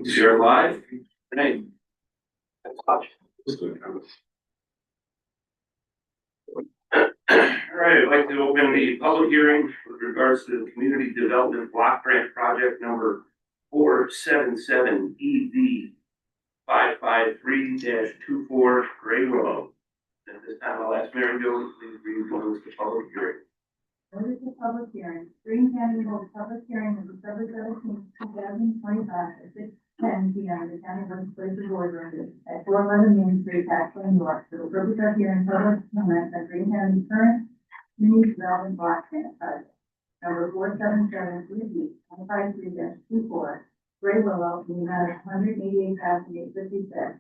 Share live. Hey. All right, I'd like to open the public hearing with regards to the Community Development Block Grant Project number 477 ED 553-24 Gray Willow. At this time, I'll ask Mary Jo, please read the public hearing. Notice of public hearing. Green County holds public hearing on December 17, 2025 at 6:10 p.m. in the County Legislature boardroom at 411 Main Street, Ashland, New York, for the purpose of hearing public comment on Green County's current community development block grant project number 477 ED 553-24 Gray Willow in the amount of $188,856.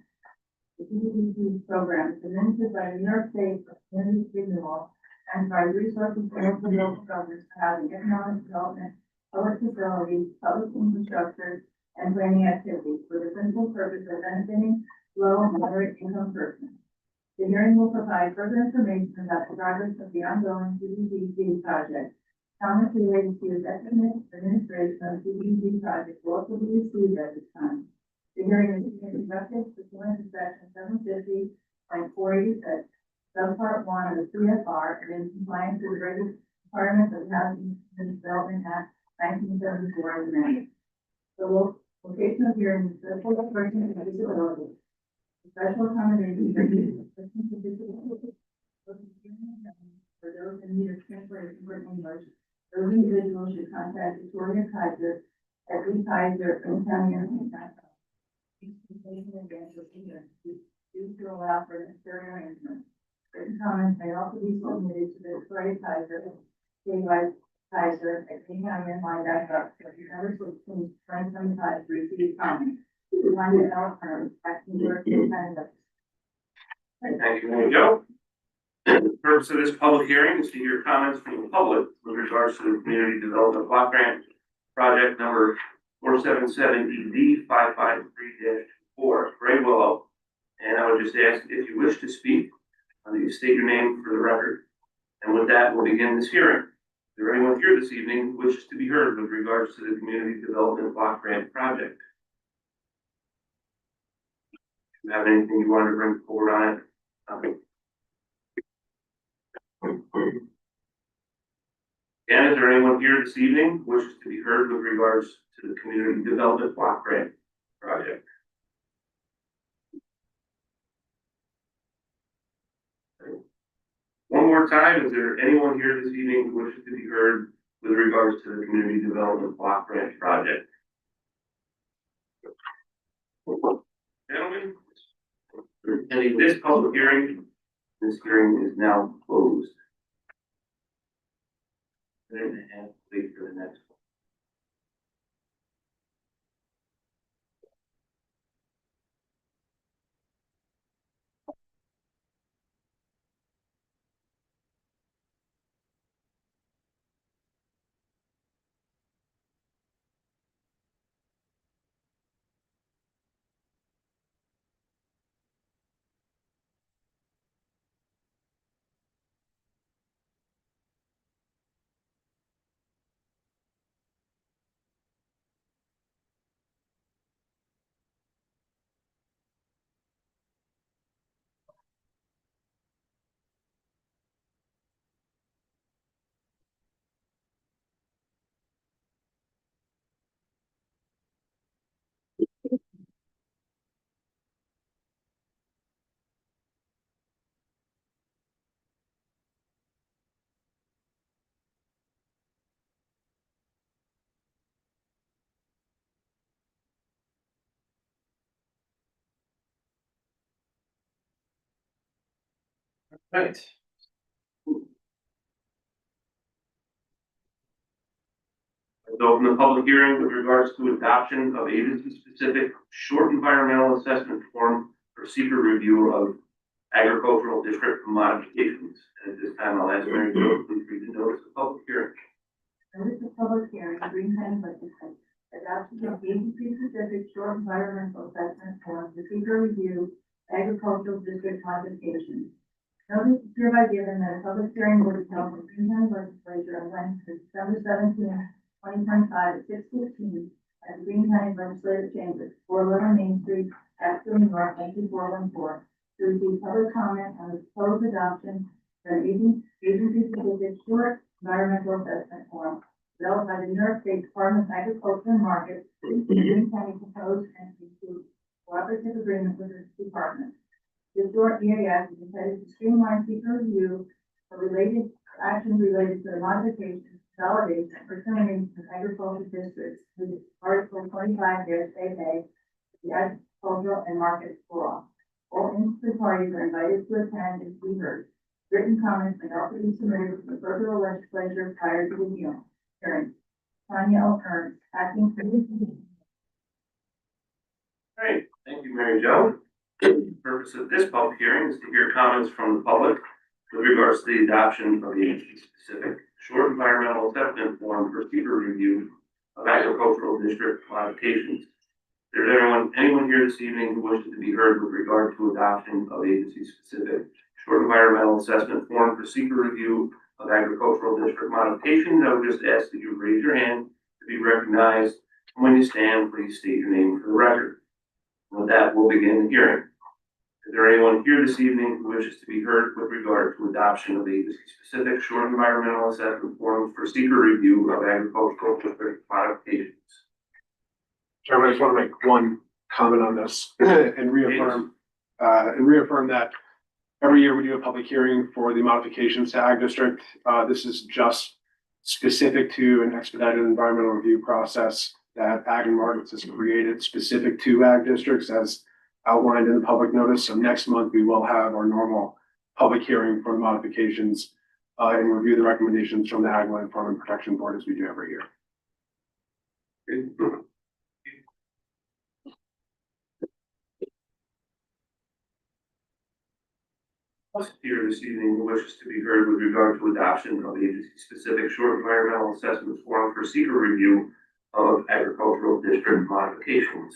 The CDBG program is administered by the New York State for Community Renewal and by resources for local governments for housing, economic development, public facilities, public infrastructure, and planning activities for the principal purpose of benefiting low and moderate income persons. The hearing will provide further information about the progress of the ongoing CDBG project. Comments related to the estimate administration of the CDBG project will also be received at this time. The hearing is being conducted pursuant to section 750.486. Subpart 1 of the CFR and in compliance with the requirements of the Housing and Development Act 1974 as amended. The location of hearing is special person with disability. Special accommodations for persons with disabilities. For those in need of translation for English, those individuals should contact Victoria Kaiser at Lee Kaiser in County and advance of the hearing to allow for necessary arrangements. Written comments may also be submitted to the Victoria Kaiser, Vice Kaiser at KingCountyNY.gov. December 16, 2025 to receive comments. To find an firm, acting director and Thank you, Mary Jo. The purpose of this public hearing is to hear comments from the public with regards to the Community Development Block Grant Project number 477 ED 553-4 Gray Willow. And I would just ask if you wish to speak, you state your name for the record. And with that, we'll begin this hearing. Is there anyone here this evening who wishes to be heard with regards to the Community Development Block Grant Project? Do you have anything you wanted to bring forward on it? And is there anyone here this evening who wishes to be heard with regards to the Community Development Block Grant Project? One more time, is there anyone here this evening who wishes to be heard with regards to the Community Development Block Grant Project? Gentlemen, attending this public hearing, this hearing is now closed. And wait for the next one. Right. Let's open the public hearing with regards to adoption of agency-specific short environmental assessment form for secret review of agricultural district modifications. And at this time, I'll ask Mary Jo, please read the notice of public hearing. Notice of public hearing, Green County Legislature, adoption of agency-specific short environmental assessment form for secret review agricultural district modifications. Notice is hereby given that a public hearing will be held in Green County Legislature on Wednesday, December 17, 2025 at 6:15 at the Green County Legislative Chambers, 411 Main Street, Asheville, New York, 22414, to receive public comment on the proposed adoption of an agency-specific short environmental assessment form developed by the New York State Department of Agriculture and Markets, the Green County proposed and include cooperative agreement with this department. This short EAS is intended to streamline seeker review for related actions related to the modification, consolidation, or termination of agricultural districts with Article 25-AA, the Agricultural and Markets Law. All interested parties are invited to attend and be heard. Written comments may also be submitted to the federal legislature prior to the hearing. Tanya L. Kearns, acting for the Great, thank you, Mary Jo. The purpose of this public hearing is to hear comments from the public with regards to the adoption of the agency-specific short environmental assessment form for secret review of agricultural district modifications. Is there anyone here this evening who wishes to be heard with regard to adoption of agency-specific short environmental assessment form for secret review of agricultural district modifications? I would just ask that you raise your hand to be recognized. And when you stand, please state your name for the record. With that, we'll begin the hearing. Is there anyone here this evening who wishes to be heard with regard to adoption of agency-specific short environmental assessment forms for secret review of agricultural district modifications? Chairman, I just want to make one comment on this and reaffirm that every year we do a public hearing for the modifications to Ag District. This is just specific to an expedited environmental review process that Ag and Markets has created specific to Ag districts as outlined in the public notice. So next month we will have our normal public hearing for the modifications and review the recommendations from the Ag Land Farm and Protection Board as we do every year. Here this evening who wishes to be heard with regard to adoption of agency-specific short environmental assessment form for secret review of agricultural district modifications.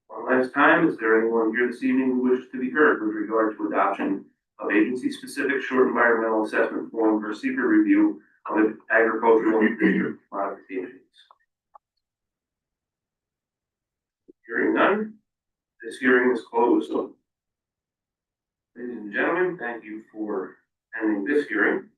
One last time, is there anyone here this evening who wishes to be heard with regard to adoption of agency-specific short environmental assessment form for secret review of agricultural district modifications? Hearing none, this hearing is closed. Ladies and gentlemen, thank you for attending this hearing.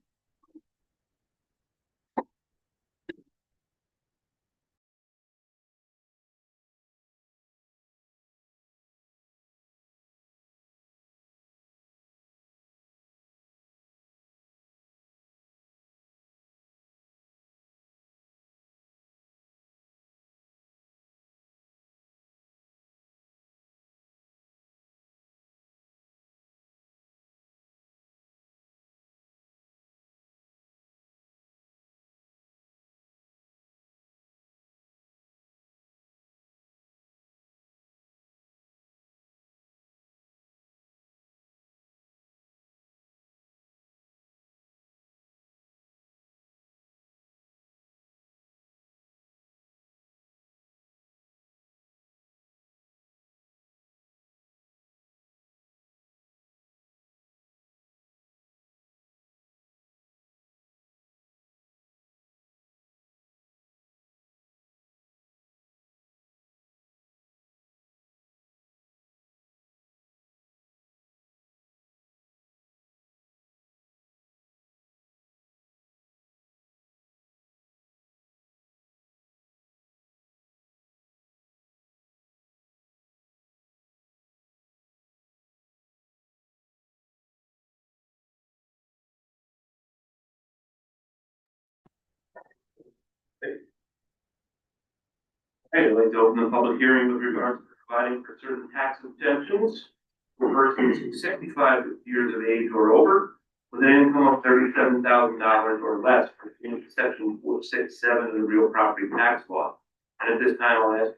I'd like to open the public hearing with regard to providing for certain tax exemptions for persons 65 years of age or over with an income of $37,000 or less pursuant to section 467 of the real property tax law. And at this time, I'll ask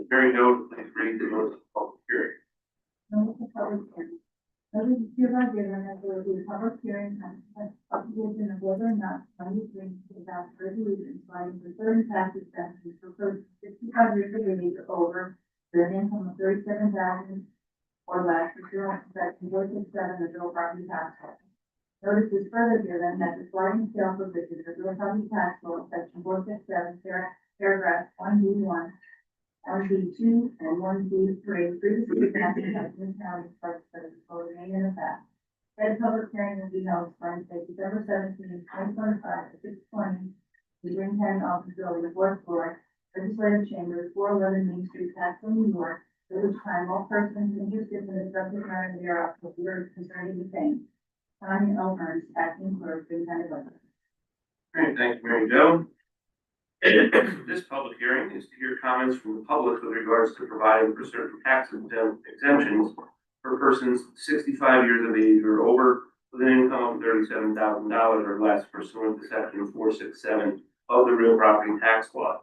Mary Jo to please read the notice of public hearing. Notice of public hearing. Notice is hereby given that there will be a public hearing on the proposition of whether or not 23 to adopt resolution providing for certain tax exemptions for persons 65 years of age or over with an income of $37,000 or less pursuant to section 467 of the real property tax law. Notice is further given that the sliding scale provision of the property tax law, section 467, paragraph 1B1, 1B2, and 1B3, previously enacted by the county clerk, will remain in effect. Said public hearing will be held Wednesday, December 17, 2025, at 6:20, the Green County Office Building, fourth floor, Legislative Chambers, 411 Main Street, Paxton, New York, at which time all persons interested in the subject matter thereof will be heard concerning the same. Tanya L. Ernst, acting clerk, Green County Legislature. Great, thank you, Mary Jo. This public hearing is to hear comments from the public with regards to providing for certain tax exemptions for persons 65 years of age or over with an income of $37,000 or less pursuant to section 467 of the real property tax law.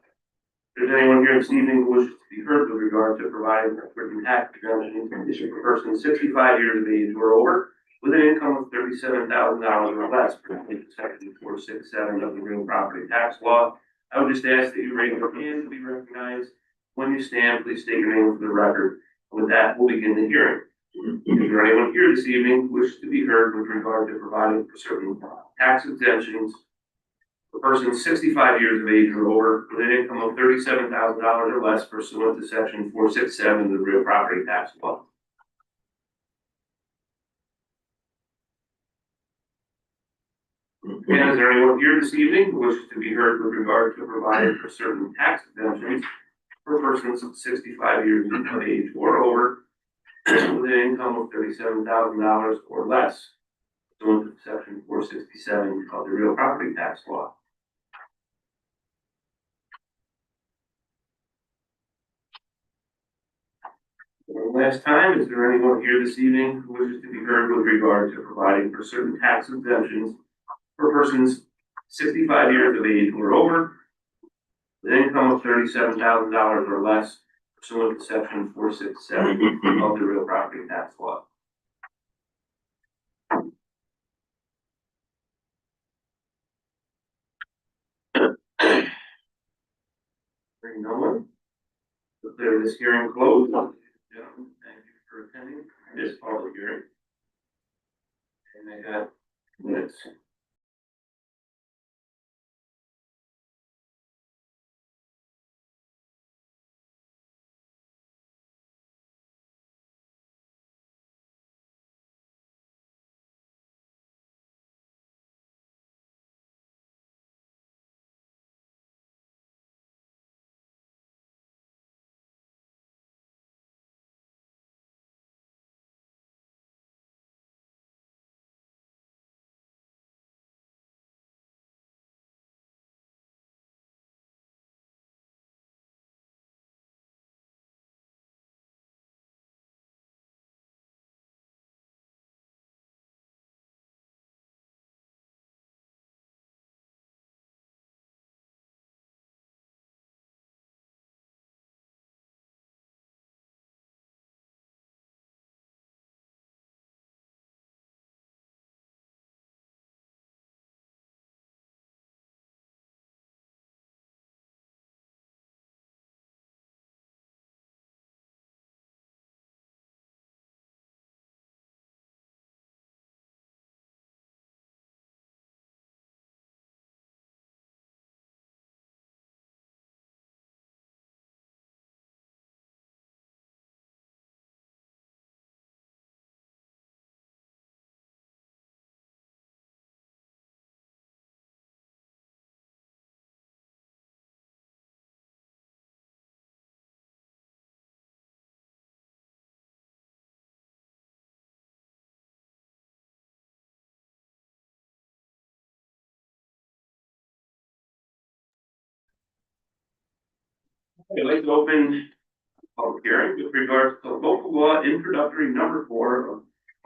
If there's anyone here this evening who wishes to be heard with regard to providing for certain tax exemptions for persons 65 years of age or over with an income of $37,000 or less pursuant to section 467 of the real property tax law, I would just ask that you raise your hand to be recognized. When you stand, please state your name for the record. With that, we'll begin the hearing. Is there anyone here this evening who wishes to be heard with regard to providing for certain tax exemptions for persons 65 years of age or over with an income of $37,000 or less pursuant to section 467 of the real property tax law? And is there anyone here this evening who wishes to be heard with regard to providing for certain tax exemptions for persons 65 years of age or over with an income of $37,000 or less pursuant to section 467 of the real property tax law? One last time, is there anyone here this evening who wishes to be heard with regard to providing for certain tax exemptions for persons 65 years of age or over with an income of $37,000 or less pursuant to section 467 of the real property tax law? Hearing no one, declare this hearing closed. Ladies and gentlemen, thank you for attending this public hearing. And I got minutes. I'd like to open public hearing with regards to local law introductory number 4 of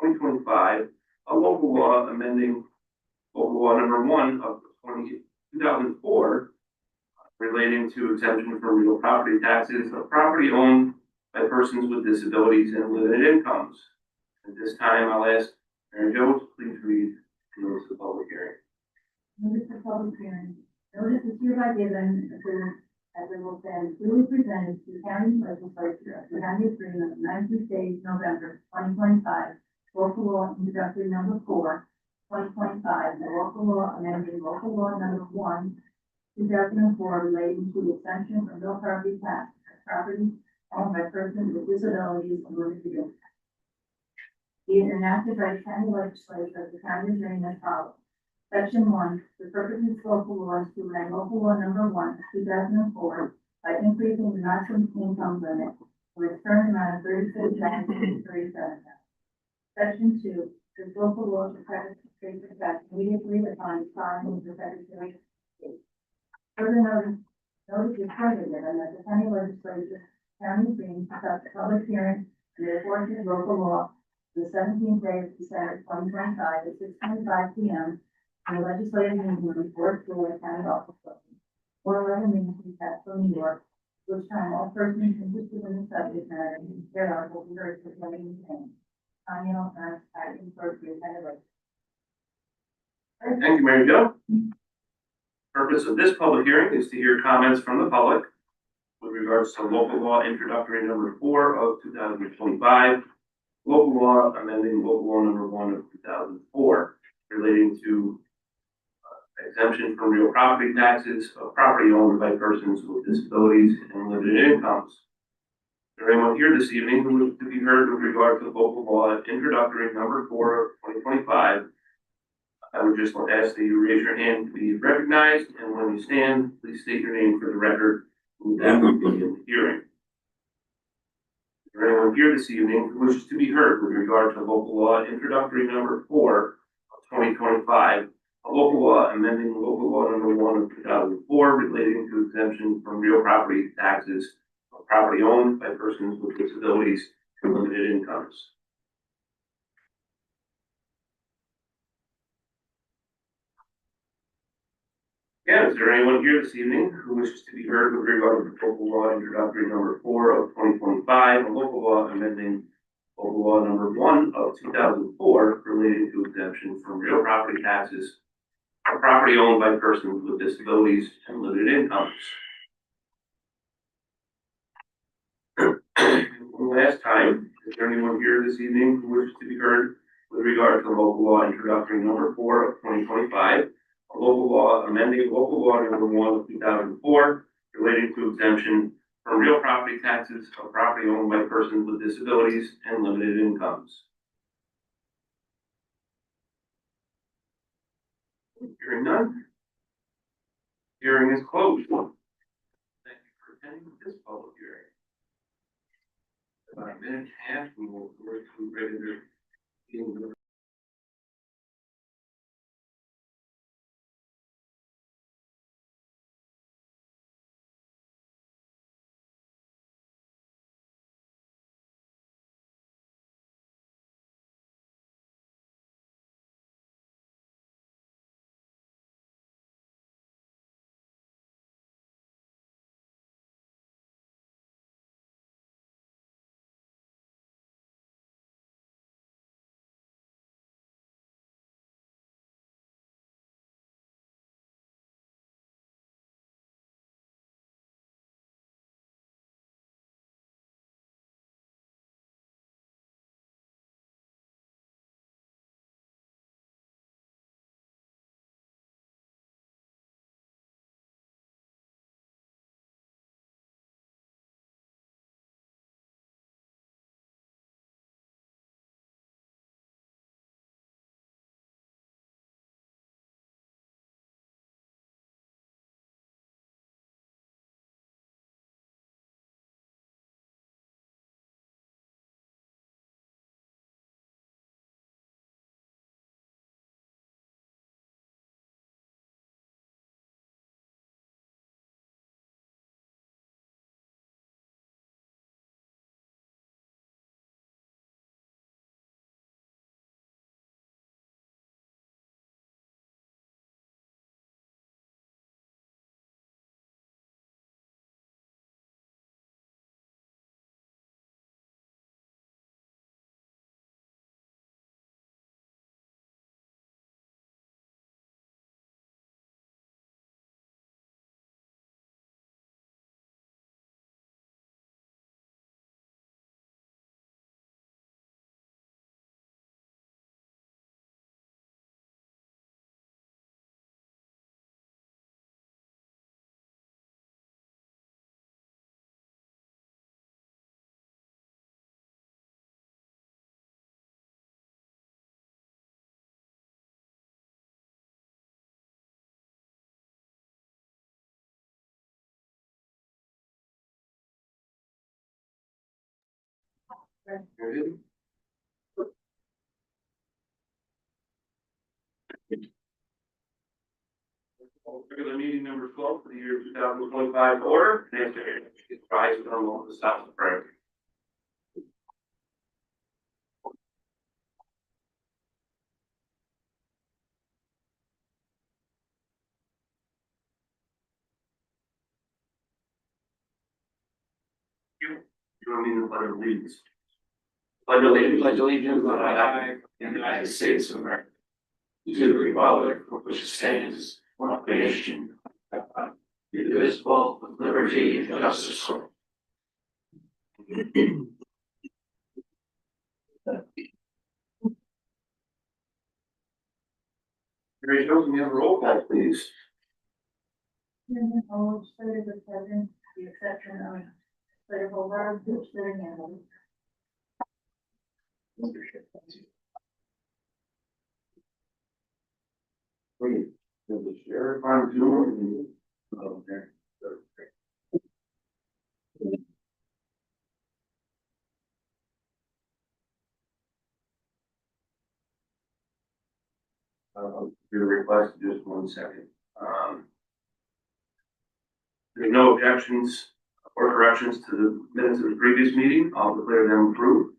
2025, a local law amending local law number 1 of 2004 relating to exemption from real property taxes of property owned by persons with disabilities and limited incomes. At this time, I'll ask Mary Jo to please read the notice of public hearing. Notice of public hearing. Notice is hereby given as it will stand duly presented to the county legislature of the county of Green on the 19th day of November 2025, local law introductory number 4, 2025, the local law amending local law number 1, 2004, relating to the exemption from real property tax for property owned by persons with disabilities and limited use. Be it enacted by the county legislature of the county of Maine as follows. Section 1, the purpose of local law is to amend local law number 1, 2004, by increasing the maximum income limit with its current amount of 36,037. Section 2, this local law to take effect immediately upon signing of the Secretary of State. Further notice is further given that the county legislature, county being conduct a public hearing and the enforcement of local law on the 17th day of December 2025 at 6:25 p.m. in the legislative meeting room, 4th floor, County Office Building, 411 Main Street, Castle, New York, which time all persons interested in the subject matter thereof will be heard for 20 minutes. Daniel, acting clerk, the County Legislature. Thank you, Mary Jo. Purpose of this public hearing is to hear comments from the public with regards to local law introductory number 4 of 2025, local law amending local law number 1 of 2004, relating to exemption from real property taxes of property owned by persons with disabilities and limited incomes. Is there anyone here this evening who wishes to be heard with regard to local law introductory number 4 of 2025? I would just ask that you raise your hand to be recognized, and when you stand, please state your name for the record, and that will begin the hearing. Is there anyone here this evening who wishes to be heard with regard to local law introductory number 4 of 2025, a local law amending local law number 1 of 2004 relating to exemption from real property taxes of property owned by persons with disabilities and limited incomes? Again, is there anyone here this evening who wishes to be heard with regard to local law introductory number 4 of 2025, a local law amending local law number 1 of 2004 relating to exemption from real property taxes of property owned by persons with disabilities and limited incomes? One last time, is there anyone here this evening who wishes to be heard with regard to local law introductory number 4 of 2025, a local law amending local law number 1 of 2004 relating to exemption from real property taxes of property owned by persons with disabilities and limited incomes? Hearing none. Hearing is closed. Thank you for attending this public hearing. About a minute and a half, we will work through regular meeting. Very good. Regular meeting number 12 for the year 2025 order. Next, rise from the South of prayer. You want me to pledge allegiance? Pledge allegiance to the flag of the United States of America, to the republic for which it stands, one nation, indivisible, with liberty and justice for all. Mary Jo, can you have a roll call, please? Chairman Owens, Slater is present, with the exception of Slater Hobart, who's sitting in. Great. The sheriff on Zoom. Okay. Your request, just 1 second. There's no objections or corrections to the minutes of the previous meeting. I'll declare them approved.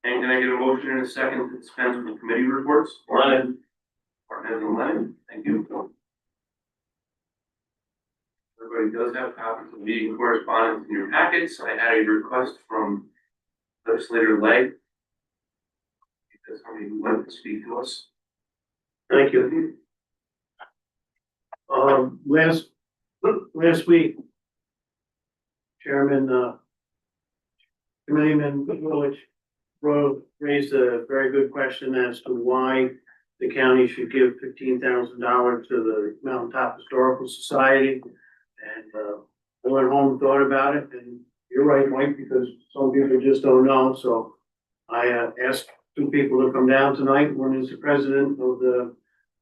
And can I get a motion in a second to dispense with the committee reports? Lennon. Lennon, thank you. Everybody does have copies of meeting correspondence in your packets. I had a request from Legislator Legg. Does somebody would like to speak to us? Thank you. Last week, Chairman, Committeeman Village raised a very good question as to why the county should give $15,000 to the Mountaintop Historical Society. And, I went home and thought about it, and you're right, Mike, because some people just don't know, so I, asked two people to come down tonight. One is the president of the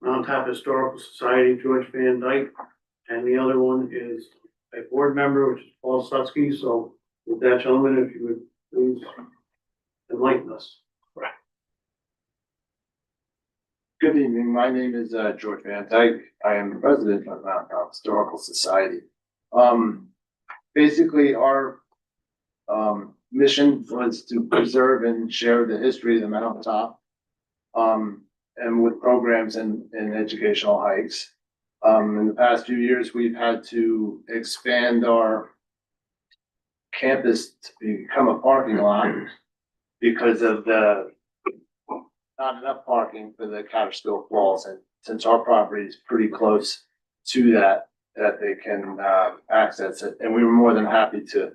Mountaintop Historical Society, George Van Dyke, and the other one is a board member, which is Paul Sutsky. So with that, gentleman, if you would please enlighten us. Good evening, my name is George Van Dyke. I am the president of the Mountaintop Historical Society. Basically, our mission was to preserve and share the history of the mountaintop, and with programs and educational hikes. In the past few years, we've had to expand our campus to become a parking lot because of the not enough parking for the Catterskill Falls, and since our property is pretty close to that they can access it, and we were more than happy to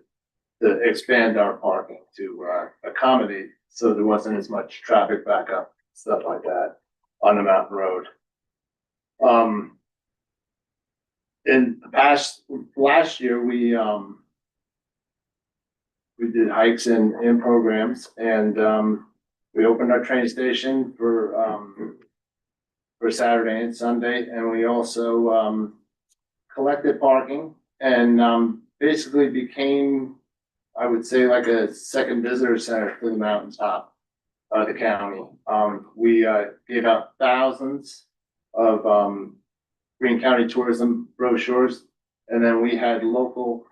expand our parking to accommodate so there wasn't as much traffic backup, stuff like that on the mountain road. In the past, last year, we did hikes and programs, and we opened our train station for Saturday and Sunday, and we also collected parking and basically became, I would say, like a second visitor center for the mountaintop of the county. We gave out thousands of Green County tourism brochures, and then we had local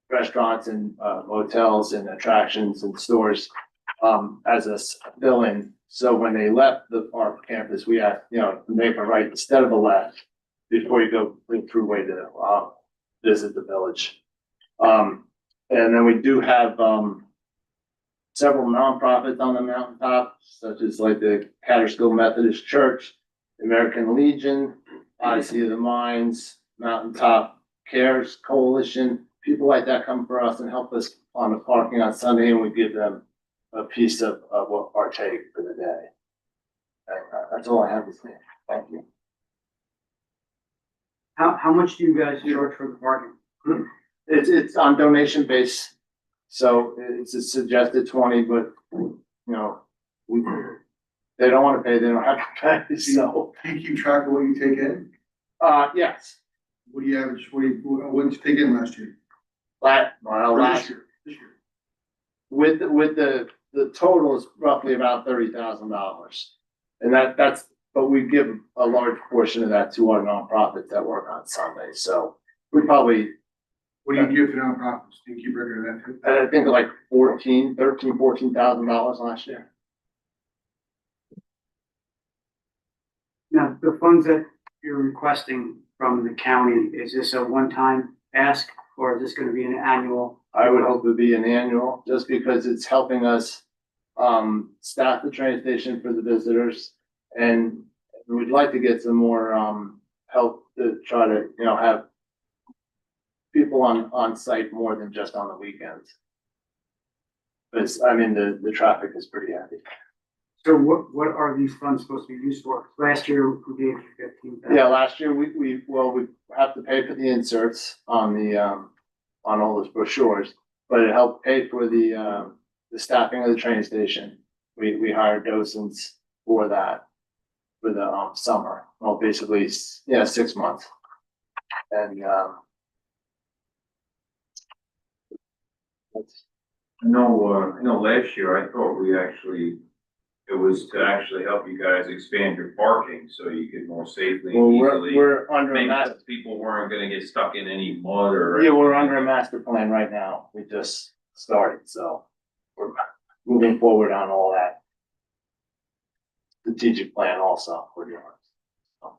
restaurants and hotels and attractions and stores as a fill-in. So when they left our campus, we had, to make a right instead of a left before you go throughway to visit the village. And then we do have several nonprofits on the mountaintop, such as like the Catterskill Methodist Church, American Legion, Odyssey of the Mines, Mountaintop Cares Coalition. People like that come for us and help us on the parking on Sunday, and we give them a piece of what our take for the day. And, that's all I have to say. Thank you. How much do you guys charge for the parking? It's on donation base, so it's a suggested 20, but they don't want to pay, they don't have to pay. So Do you keep track of what you take in? yes, What do you average, what did you take in last year? Well, Or last, This year. with the total is roughly about $30,000. And that's, but we give a large portion of that to our nonprofits that work on Sundays, so we probably, What do you give to nonprofits? Do you keep record of that too? I think like $14,000 last year. Now, the funds that you're requesting from the county, is this a one-time ask or is this gonna be an annual? I would hope it'd be an annual, just because it's helping us staff the train station for the visitors. And we'd like to get some more help to try to, have people on site more than just on the weekends. Because, I mean, the traffic is pretty heavy. So what are these funds supposed to be used for? Last year, we gave you 15,000. Yeah, last year, we have to pay for the inserts on on all those brochures, but it helped pay for the staffing of the train station. We hired docents for that, for the summer, well, basically, 6 months. And that's, I know last year, I thought it was to actually help you guys expand your parking so you could more safely well, and easily. we're under a Make master, sure people weren't gonna get stuck in any mud or. yeah, we're under a master plan right now. We just started, so we're moving forward on all that. Strategic plan also, we're doing. Are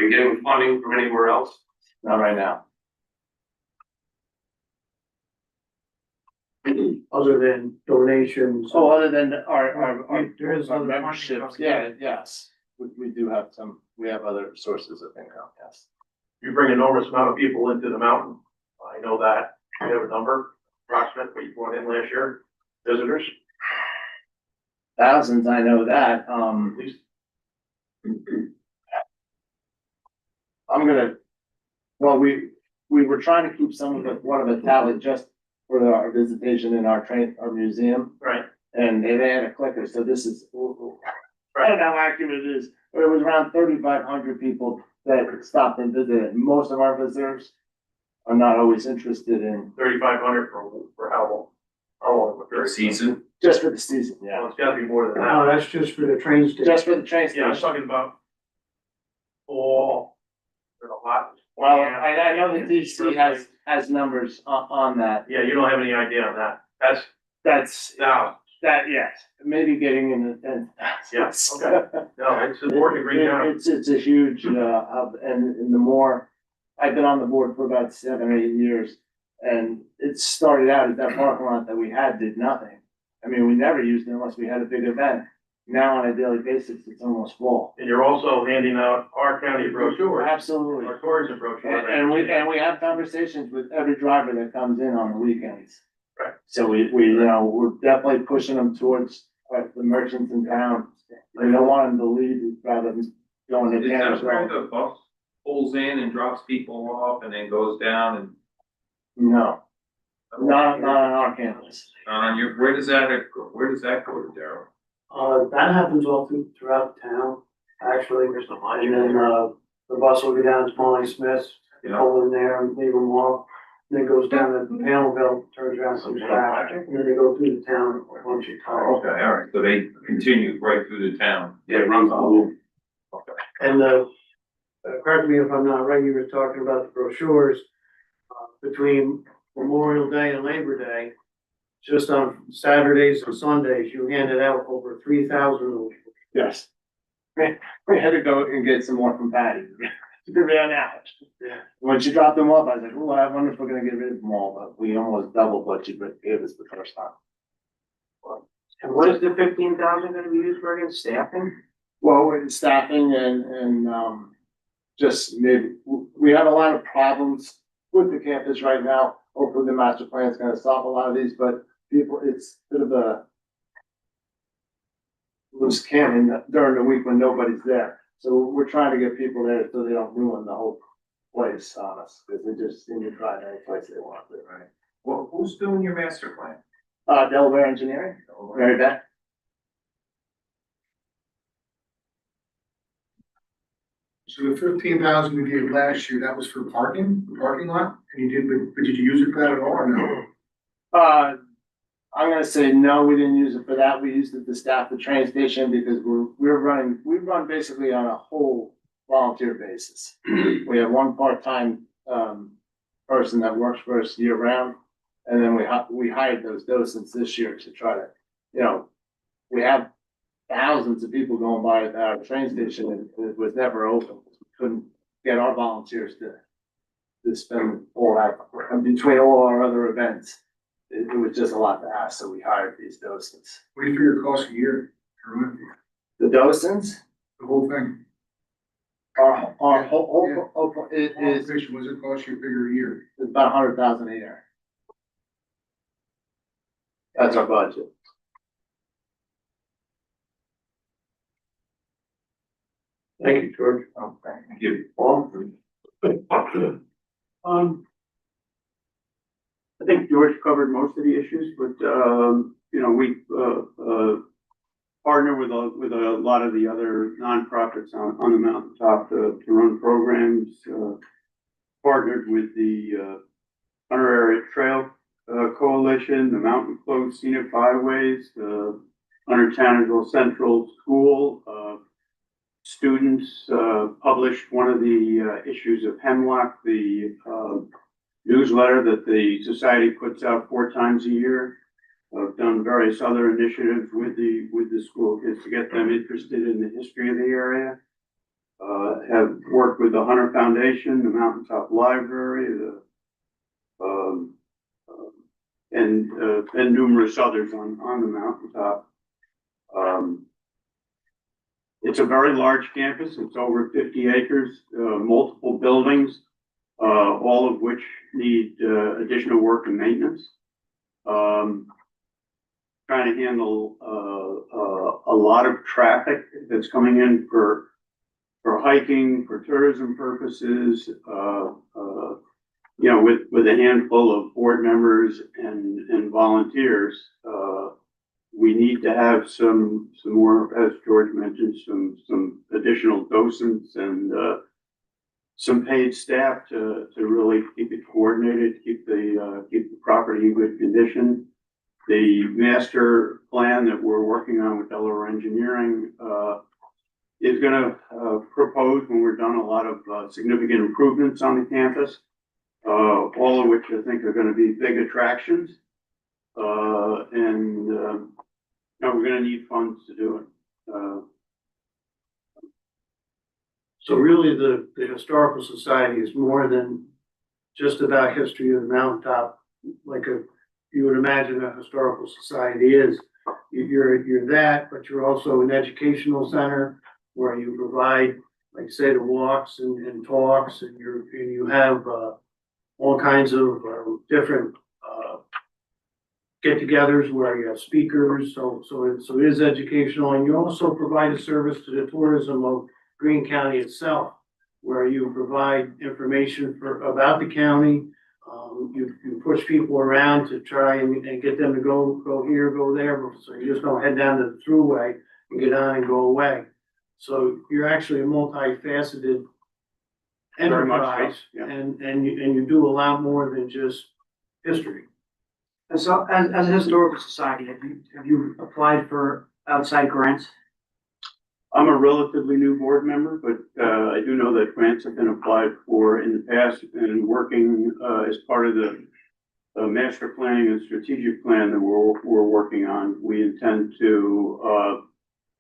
you getting funding from anywhere else? Not right now. Other than donations. Oh, other than our There is other funding memberships, coming in. yes, we do have we have other sources of income, yes. You bring enormous amount of people into the mountain. I know that. We have a number, approximate what you brought in last year, visitors, Thousands, I know that, at least. well, we were trying to keep one of a tally just for our visitation in our museum. Right. And they had a clicker, so this is, I don't know how accurate it is, but it was around 3,500 people that stopped and visited. Most of our visitors are not always interested in, 3,500 for how long? How long? For a season? just for the season, Well, it's gotta be more than No, that. that's just for the train station. just for the train Yeah, I was station. talking about fall, there's a lot. Well, Yeah. I know the DC has numbers on that. Yeah, you don't have any idea on that. That's, No, yes, maybe getting in the, yes, okay. No, it's important to bring down. It's a huge, hub, and the more, I've been on the board for about 7 or 8 years. And it started out as that parking lot that we had did nothing. I mean, we never used it unless we had a big event. Now on a daily basis, it's almost full. And you're also handing out our county brochures, Absolutely. our tourism brochures. And we have conversations with every driver that comes in on the weekends. Right. So we're definitely pushing them towards the merchants in town. We don't want them to leave rather than going to Is that Canada. where the bus pulls in and drops people off and then goes down and? No, not on our campus. On your, where does that go to, Darryl? That happens all throughout the town, actually. And then, the bus will go down to Molly Smith's, Yeah. pull in there and leave them off. Then it goes down to Panelville, turns around, comes back, and then they go through the town once you Oh, okay, all right, so they continue right through the town. Yeah, it runs all over. Okay. And correct me if I'm not right, you were talking about the brochures, between Memorial Day and Labor Day, just on Saturdays and Sundays, you handed out over 3,000. Yes. We had to go and get some more from Patty. We ran out. Yeah. When she dropped them off, I was like, oh, I wonder if we're gonna get rid of them all, but we almost doubled what she gave us the first time. And what is the 15,000 gonna be used for again, staffing? Well, with staffing and just maybe, we have a lot of problems with the campus right now. Hopefully the master plan is gonna solve a lot of these, but people, it's a bit of a loose cannon during the week when nobody's there. So we're trying to get people there so they don't ruin the whole place on us, because they just seem to drive any place they want to. Right. Well, who's doing your master plan? Delaware Engineering, Mary Beth. So the 15,000 we gave last year, that was for parking, the parking lot, and but did you use it for that at all or no? I'm gonna say no, we didn't use it for that. We used it to staff the train station because we run basically on a whole volunteer basis. We have one part-time, person that works for us year round. And then we hired those docents this year to try to, we have thousands of people going by at our train station and it was never open. We couldn't get our volunteers to spend all that, and between all our other events. It was just a lot to ask, so we hired these docents. What do you figure it costs a year? To run The docents, the whole thing? our whole, it is Compensation, what does it cost you to figure a year? about 100,000 a year. That's our budget. Thank you, George. Thank you. Paul? I think George covered most of the issues, but, we, partner with a lot of the other nonprofits on the mountaintop to run programs, partnered with the, Hunter Area Trail, Coalition, the Mountain Closed Scenic Byways, the Hunter Townsville Central School, students, published one of the, issues of Hemlock, the, newsletter that the society puts out 4 times a year. I've done various other initiatives with the school kids to get them interested in the history of the area. Have worked with the Hunter Foundation, the Mountaintop Library, and numerous others on the mountaintop. It's a very large campus. It's over 50 acres, multiple buildings, all of which need additional work and maintenance. Trying to handle a lot of traffic that's coming in for hiking, for tourism purposes, with a handful of board members and volunteers. We need to have some more, as George mentioned, some additional docents and some paid staff to really keep it coordinated, keep the property in good condition. The master plan that we're working on with Delaware Engineering is gonna propose, when we're done, a lot of significant improvements on the campus, all of which I think are gonna be big attractions. We're gonna need funds to do it. So really, the Historical Society is more than just about history of the mountaintop, like you would imagine a historical society is. You're that, but you're also an educational center where you provide, like say, the walks and talks, and you have all kinds of different get-togethers where you have speakers. So it is educational, and you also provide a service to the tourism of Greene County itself, where you provide information about the county. You push people around to try and get them to go here, go there, so you just don't head down to the thruway and get on and go away. So you're actually a multifaceted Very much so, enterprise, yeah. and you do a lot more than just history. And so, as a historical society, have you applied for outside grants? I'm a relatively new board member, but I do know that grants have been applied for in the past, and working as part of the master planning and strategic plan that we're working on. We intend to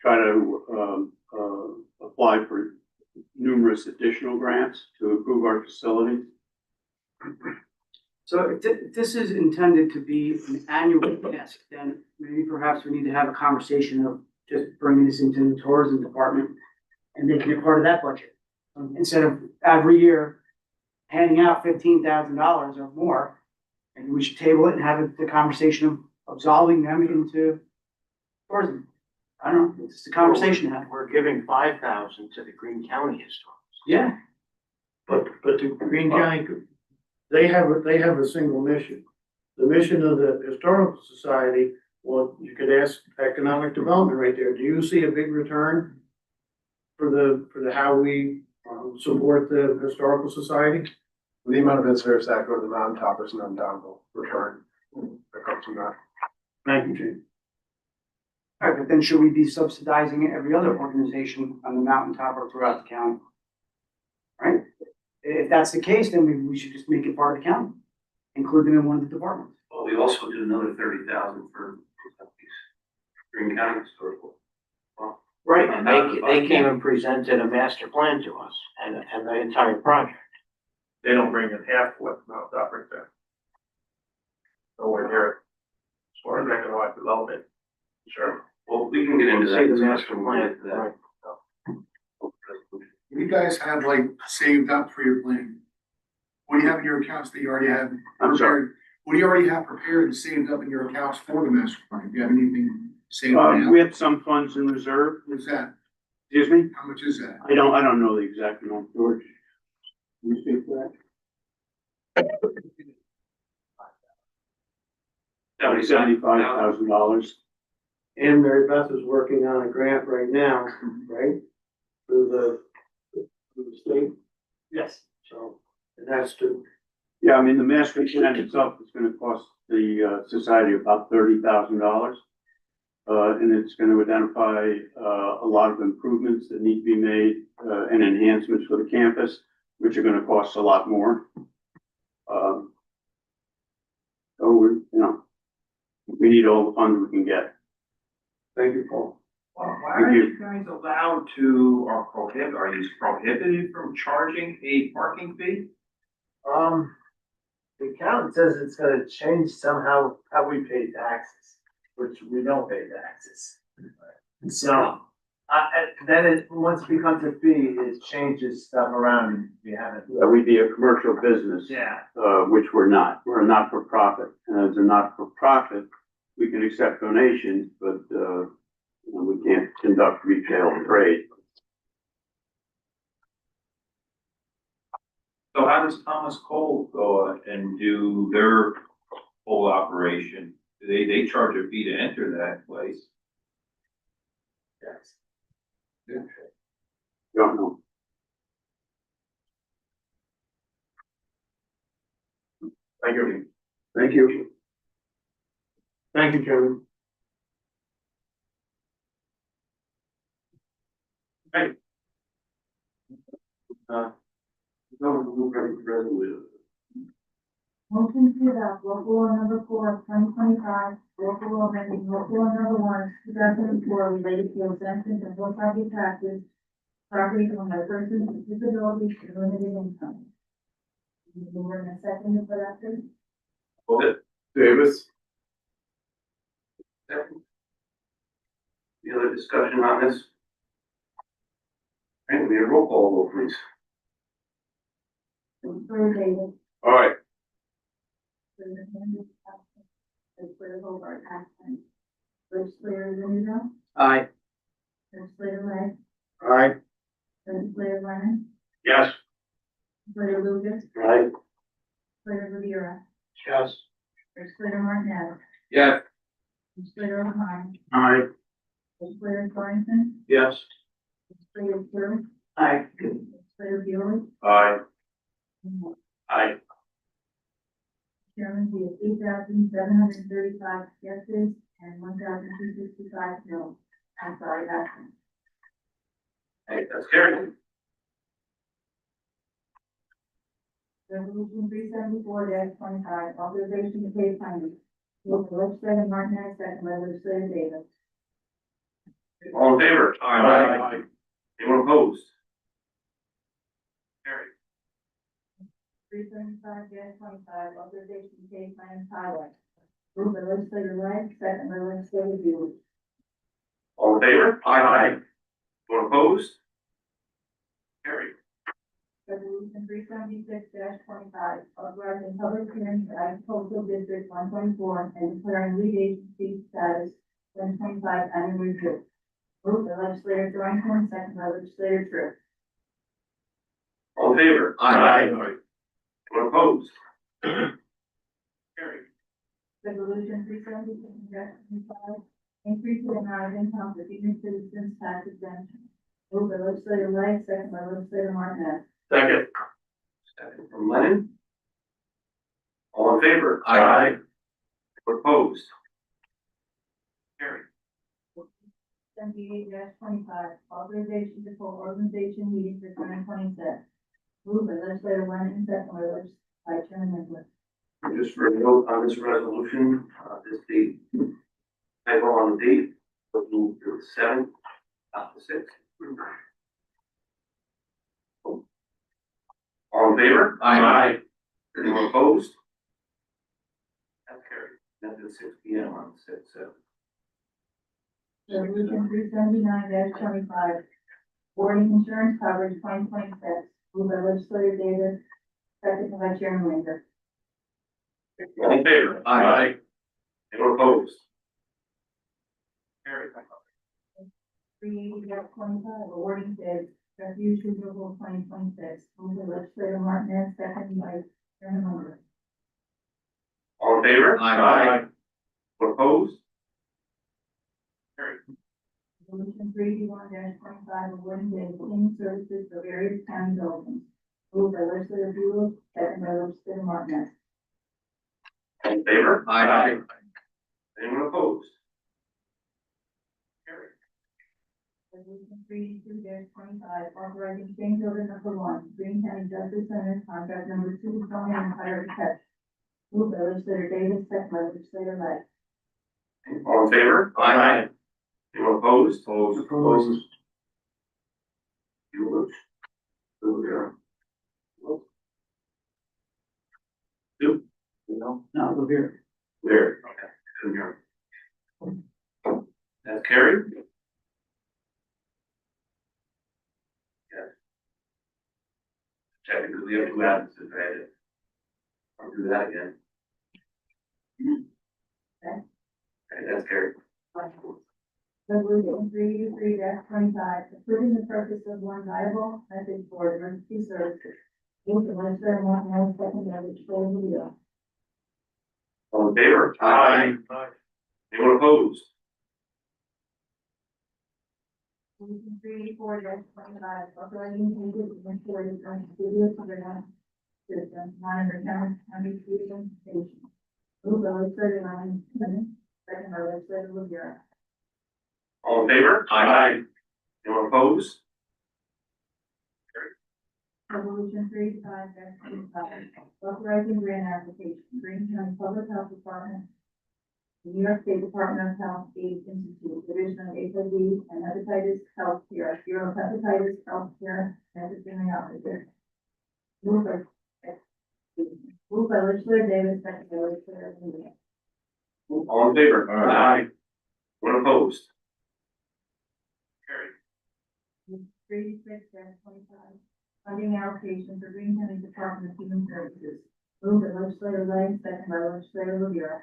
try to apply for numerous additional grants to improve our facilities. So if this is intended to be an annual task, then maybe perhaps we need to have a conversation of just bringing this into the tourism department and making it part of that budget. Instead of every year handing out $15,000 or more, and we should table it and have the conversation of absolving them into tourism. I don't know, it's a conversation to have. We're giving 5,000 to the Greene County Historical. Yeah, But the Greene County, they have a single mission. The mission of the Historical Society, well, you could ask economic development right there. Do you see a big return for the how we support the Historical Society. The amount of visitors that go to the mountaintop is an undoubtable return that comes from that. Thank you, Jane. All right, but then should we be subsidizing every other organization on the mountaintop or throughout the county? Right? If that's the case, then we should just make it part of the county, include them in one of the departments. Well, we also did another 30,000 for Green County Historical. Well, Right, and they came and presented a master plan to us and the entire project. They don't bring in half what Mount Dopper does. Nowhere near it. As far as economic development. Sure. Well, we can get into See that. the master plan, right. You guys have like saved up for your plan. What do you have in your accounts that you already have I'm sorry. prepared? What do you already have prepared and saved up in your accounts for the master plan? Do you have anything saved now? We have some funds in reserve, What's that? excuse me, How much is that? I don't know the exact amount, George. Can you speak to that? $75,000. And Mary Beth is working on a grant right now, right? Through the state, Yes. so, and that's to, Yeah, I mean, the master plan itself is gonna cost the, society about $30,000. And it's gonna identify, a lot of improvements that need to be made, and enhancements for the campus, which are gonna cost a lot more. So we need all the funds we can get. thank you, Paul. Why Thank are you. you guys allowed to, or are you prohibited from charging a parking fee? The accountant says it's gonna change somehow how we pay taxes, which we don't pay taxes. So, then once it becomes a fee, it changes stuff around and we haven't. We'd be a commercial business. Yeah. Which we're not. We're a not-for-profit. And as a not-for-profit, we can accept donations, but, we can't conduct retail trade. So how does Thomas Cole go and do their whole operation? They charge a fee to enter that place. Yes. Don't know. Thank you. Thank you. Thank you, Chairman. Motion to adopt local law number 4 of 2025, local law amending local law number 1, 2004, related to exemptions and real property taxes, property owned by persons with disabilities and limited income. We're in a second for that, please. Davis? Second. Any other discussion on this? All right, we need a roll call vote, please. Legislator Davis. All right. Legislator Handle, absent. Legislator Hobart, absent. Legislator Zuniga. Aye. Legislator Lang. Aye. Legislator Lennon. Yes. Legislator Lucas. Right. Legislator Rivera. Yes. Legislator Martinez. Yes. Legislator O'Brien. Aye. Legislator Thornton. Yes. Legislator Burr. Aye. Legislator Bueller. Aye. And Aye. Chairman, we have 8,735 yeses and 1,265 no. I'm sorry, absent. Hey, that's carried. Resolution 374-25, authorization to pay claims. Move by legislator Martinez, second by legislator Davis. All in favor? Aye. Anyone opposed? Carried. 375-25, authorization to pay claims highway. Move by legislator Lang, second by legislator Bueller. All in favor? Anyone opposed? Carried. Resolution 376-25, authorizing public hearing for agricultural district 124 and declaring lead agency status 125 annual review. Moved by legislator Dorrington, second by legislator Tru. All in favor? Aye. Anyone opposed? Carried. Resolution 376-25, increase the amount of income for senior citizens tax exemption. Moved by legislator Lang, second by legislator Martinez. Second. Second from Lennon. All in favor? Aye. Opposed? Carried. 78-25, authorization to hold organization meeting for 2026. Moved by legislator Lennon, second by Chairman Linder. Just for a note on this resolution, this date, typo on the date, but move to the 7th, not the 6th. All in favor? Aye. Anyone opposed? That's carried. That's at 6 P M on the 6th, so. Resolution 379-25, boarding insurance coverage 2026. Moved by legislator Davis, second by Chairman Linder. All in favor? Aye. Anyone opposed? Carried. 380-25, awarding bids, refuge removal 2026. Moved by legislator Martinez, second by Chairman Linder. All in favor? Aye. Anyone opposed? Carried. Resolution 381-25, awarding bids, cleaning services for various county buildings. Moved by legislator Buell, second by legislator Martinez. All in favor? Aye. Anyone opposed? Carried. Resolution 382-25, authorizing change order number 1, Green County Justice Center, contract number 2, zoning and fire protection. Moved by legislator Davis, second by legislator Lang. All in favor? Aye. Anyone opposed? Opposed. Bueller. Bueller. Two? No. No, look here. There. Okay. Couldn't hear him. That's carried. Yes. Check because we have two absences, right? I'll do that again. Okay. Okay, that's carried. Resolution 383-25, approving the purchase of one viable message board emergency services. Moved by legislator Martinez, second by legislator Leo. All in favor? Aye. Anyone opposed? Resolution 384-25, authorizing changes in employees on studio surveillance system, monitor county station station. Moved by legislator Lang, second by legislator Rivera. All in favor? Aye. Anyone opposed? Resolution 35-25, authorizing grant application, Green County Public Health Department, the New York State Department of Health AIDS Institute, Division of HIV and Hepatitis Healthcare, Bureau of Hepatitis Healthcare, Medicine Officer. Moved by legislator Davis, second by legislator Lewis. All in favor? Aye. Anyone opposed? Carried. 36-25, funding allocation for Green County Department of Human Services. Moved by legislator Lang, second by legislator Rivera.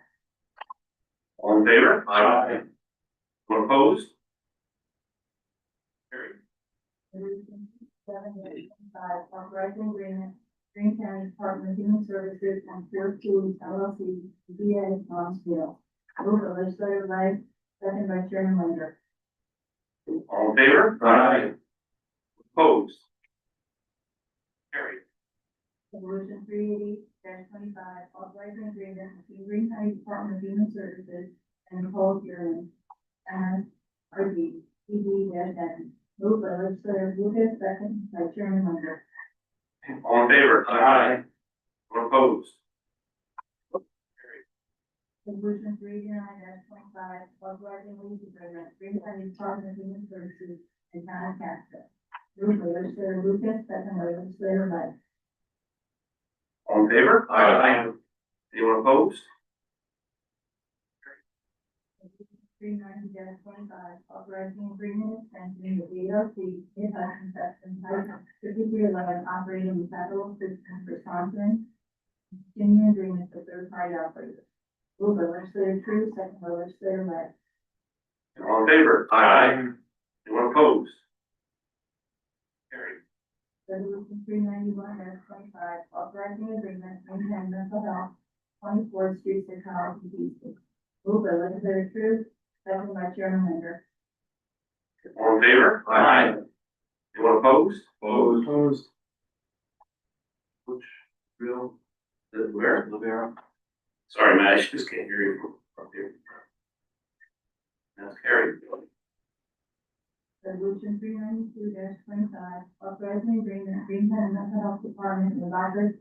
All in favor? Aye. Anyone opposed? Carried. Resolution 7-25, authorizing agreement, Green County Department of Human Services and Pure Foods LLC, VA Lawrenceville. Moved by legislator Lang, second by Chairman Linder. All in favor? Aye. Opposed? Carried. Resolution 380-25, authorizing agreement between Green County Department of Human Services and Nicole Kieran, and RD, PD-N. Moved by legislator Lucas, second by Chairman Linder. All in favor? Aye. Anyone opposed? Resolution 389-25, authorizing lease agreement, Green County Department of Human Services and Town of Casco. Moved by legislator Lucas, second by legislator Lang. All in favor? Aye. Anyone opposed? 390-25, authorizing agreement extension with the ARC, Impact Inspection Type 5311, operating the federal system for sponsoring, continuing agreement for third-party operators. Moved by legislator Tru, second by legislator Lang. All in favor? Aye. Anyone opposed? Carried. Resolution 391-25, authorizing agreement to maintain mental health, 24th Street Psychology District. Moved by legislator Tru, second by Chairman Linder. All in favor? Aye. Anyone opposed? Opposed. Which, real, where? Rivera. Sorry, Matt, I just can't hear you from here. That's carried. Resolution 392-25, authorizing agreement, Green County Mental Health Department with Robert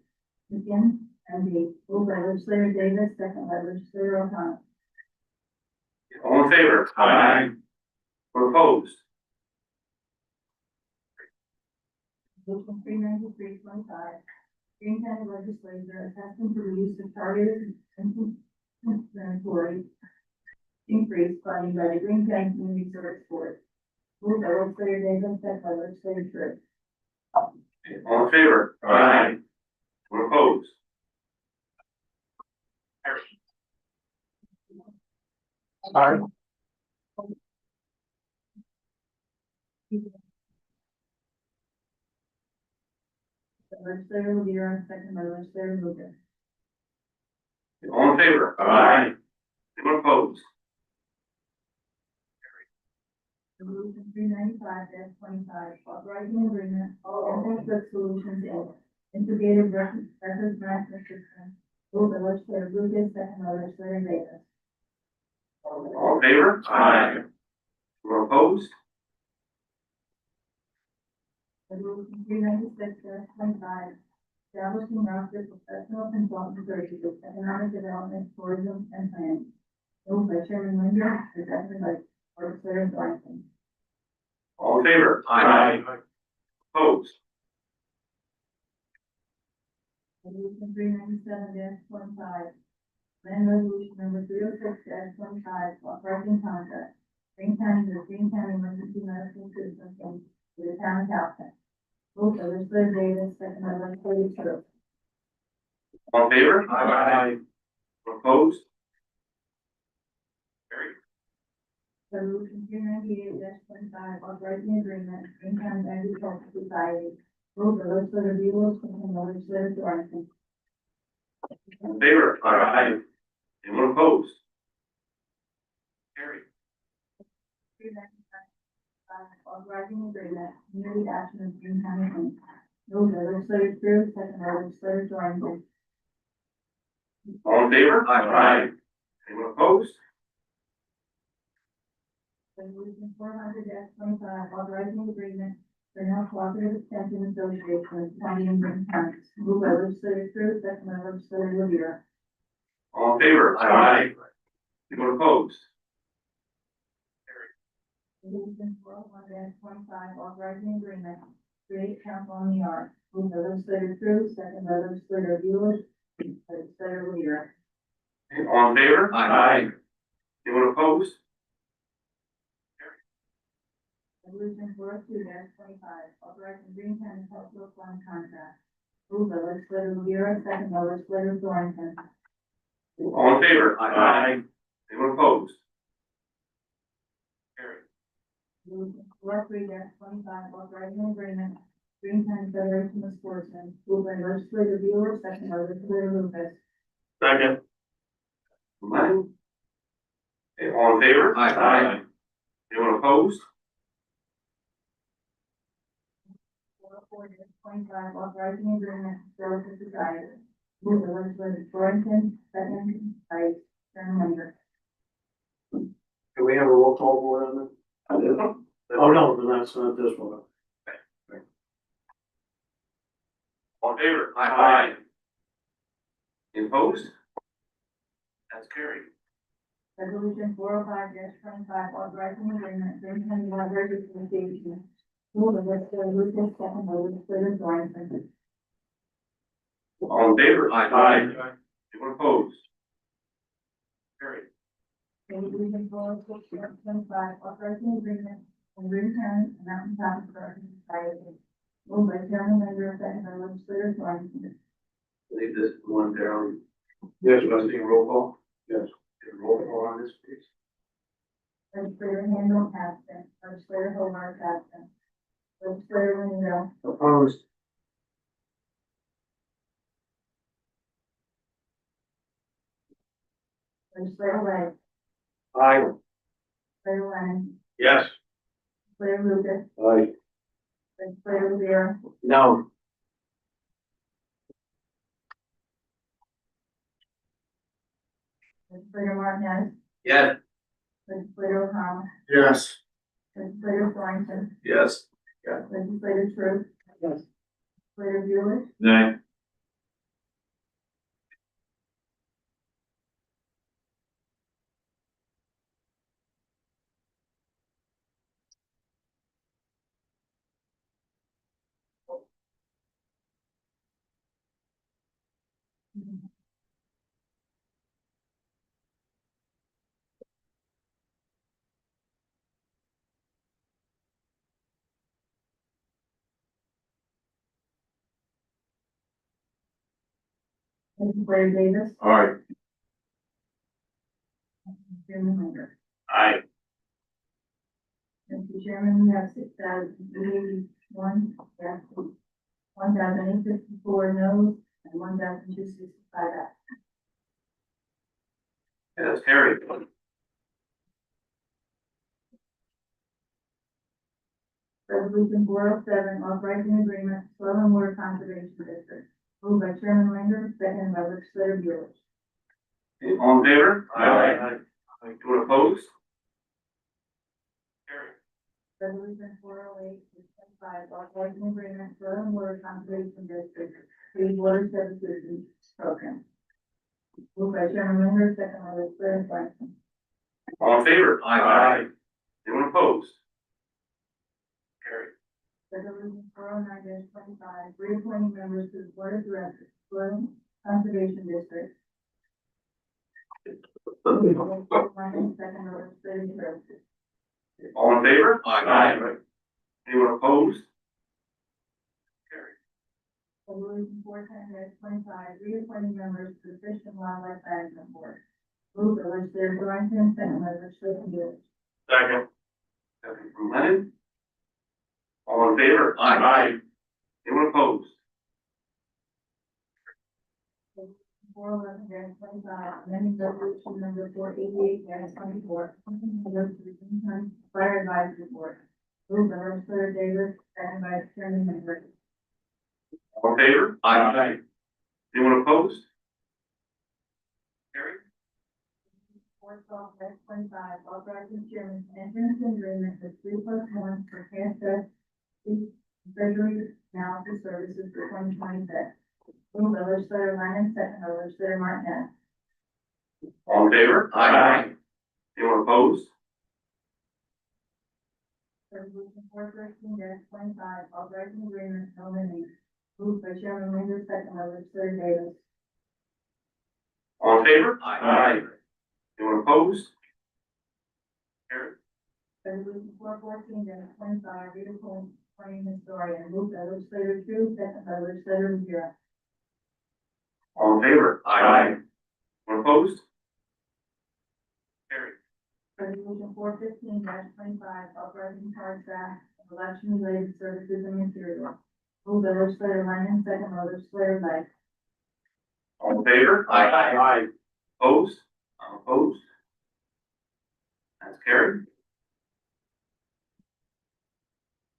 McGinn, MD, moved by legislator Davis, second by legislator O'Connor. All in favor? Aye. Or opposed? Resolution 393-25, Green County Legislature attesting to the use of targeted inflammatory increase funding by the Green County Community Service Board. Moved by legislator Davis, second by legislator Tru. All in favor? Aye. Or opposed? Aye. Legislator Rivera, second by legislator Lucas. All in favor? Aye. Anyone opposed? Resolution 395-25, authorizing agreement, Enterprise Solutions, Inc., integrated records management system. Moved by legislator Lucas, second by legislator Davis. All in favor? Aye. Anyone opposed? Resolution 396-25, establishing roster of professional consultant services, economic development, tourism, and planning. Moved by Chairman Linder, seconded by legislator Thornton. All in favor? Aye. Opposed? Resolution 397-25, land resolution number 306-25, authorizing contract, Green County, the Green County Emergency Medical System, Inc., with the town of Calhoun. Moved by legislator Davis, second by legislator Tru. All in favor? Aye. Opposed? Carried. Resolution 398-25, authorizing agreement, Green County Agricultural Society. Moved by legislator Lewis, second by legislator Thornton. All in favor? Aye. Anyone opposed? Carried. 395, authorizing agreement, community action of Green County, Inc. Moved by legislator Tru, second by legislator Thornton. All in favor? Aye. Anyone opposed? Resolution 400-25, authorizing agreement for now cooperative extension association with county and Green County. Moved by legislator Tru, second by legislator Rivera. All in favor? Aye. Anyone opposed? Resolution 401-25, authorizing agreement, create council on the arts. Moved by legislator Tru, second by legislator Lewis, legislator Rivera. All in favor? Aye. Anyone opposed? Resolution 402-25, authorizing Green County Cultural Fund contract. Moved by legislator Rivera, second by legislator Thornton. All in favor? Aye. Anyone opposed? Carried. Resolution 43-25, authorizing agreement, Green County Federation of Sportsmen. Moved by legislator Wheeler, second by legislator Lucas. Second. All in favor? Aye. Anyone opposed? 404-25, authorizing agreement, Historical Society. Moved by legislator Thornton, second by Chairman Linder. Can we have a roll call vote on that? Oh, no, that's not this one. All in favor? Aye. Any opposed? That's carried. Resolution 405-25, authorizing agreement, Green County Library Association. Moved by legislator Lucas, second by legislator Thornton. All in favor? Aye. Anyone opposed? Carried. Resolution 406-25, authorizing agreement in Green County and Mountain Top Historical Society. Moved by Chairman Linder, second by legislator Thornton. I believe this is the one there. Yes, Trustee roll call? Yes. Roll call on this, please. Legislator Handle, absent. Legislator Hobart, absent. Legislator Lindell. Opposed. Legislator Lang. Aye. Legislator Lennon. Yes. Legislator Lucas. Aye. Legislator Rivera, No. Legislator Martinez, Yes. Legislator O'Connell, Yes. Legislator Thornton, Yes. Legislator Tru, Yes. Legislator Bueller, Nay. Legislator Davis, Aye. Chairman Linder. Aye. Mr. Chairman, we have 6,081 yes, 1,854 noes, and 1,265 absent. That's carried. Resolution 407, authorizing agreement, soil and water conservation district. Moved by Chairman Linder, seconded by Legislator Bueller. Okay, all in favor? Aye. Anyone opposed? Carried. Resolution 408, 625, authorizing agreement, soil and water conservation district, Clean Water Services Program. Moved by Chairman Linder, seconded by Legislator Thornton. All in favor? Aye. Anyone opposed? Carried. Resolution 409-25, reappointing members to the Board of Directors, Soil Conservation District. Second by Legislator Tru. All in favor? Aye. Anyone opposed? Carried. Resolution 410-25, reappointing members to the Fish and Wildlife Management Board. Moved by Legislator Thornton, second by Legislator Bueller. Second. Second from Lennon. All in favor? Aye. Anyone opposed? 411-25, amending resolution number 488-24, Fire Advisory Board. Moved by Legislator Davis, second by Chairman Linder. All in favor? Aye. Anyone opposed? Carried. 412-25, authorizing chairman to enter into agreement with 3+1 for cash treasury analysis services for 2026. Moved by Legislator Lennon, second by Legislator Martinez. All in favor? Aye. Anyone opposed? Resolution 413-25, authorizing agreement to eliminate. Moved by Chairman Linder, second by Legislator Davis. All in favor? Aye. Anyone opposed? Carried. Resolution 414-25, reappointing historian. Moved by Legislator Tru, second by Legislator Rivera. All in favor? Aye. Anyone opposed? Carried. Resolution 415-25, authorizing charge back of election-related services and materials. Moved by Legislator Lennon, second by Legislator Knight. All in favor? Aye. Opposed? I'm opposed. That's carried.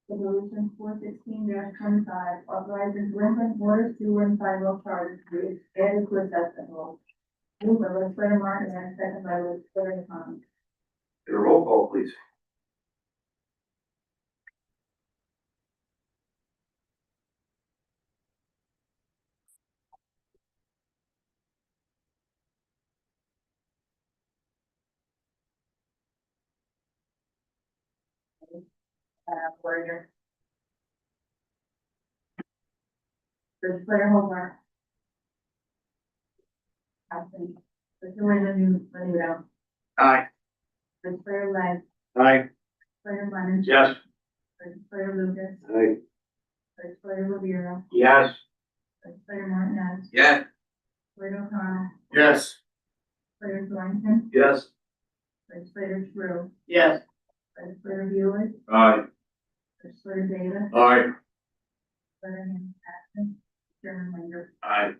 Resolution 416-25, authorizing delinquent water, sewer, and sidewalk charges to be added to assessment roll. Moved by Legislator Martinez, second by Legislator Thomas. Get a roll call, please. Warrior. Legislator Hobart. Absent. Legislator Lanudo. Aye. Legislator Lang. Aye. Legislator Lennon. Yes. Legislator Lucas. Aye. Legislator Rivera. Yes. Legislator Martinez. Yes. Legislator O'Connell. Yes. Legislator Thornton. Yes. Legislator Tru. Yes. Legislator Bueller. Aye. Legislator Davis. Aye. Legislator Absent. Chairman Linder. Aye.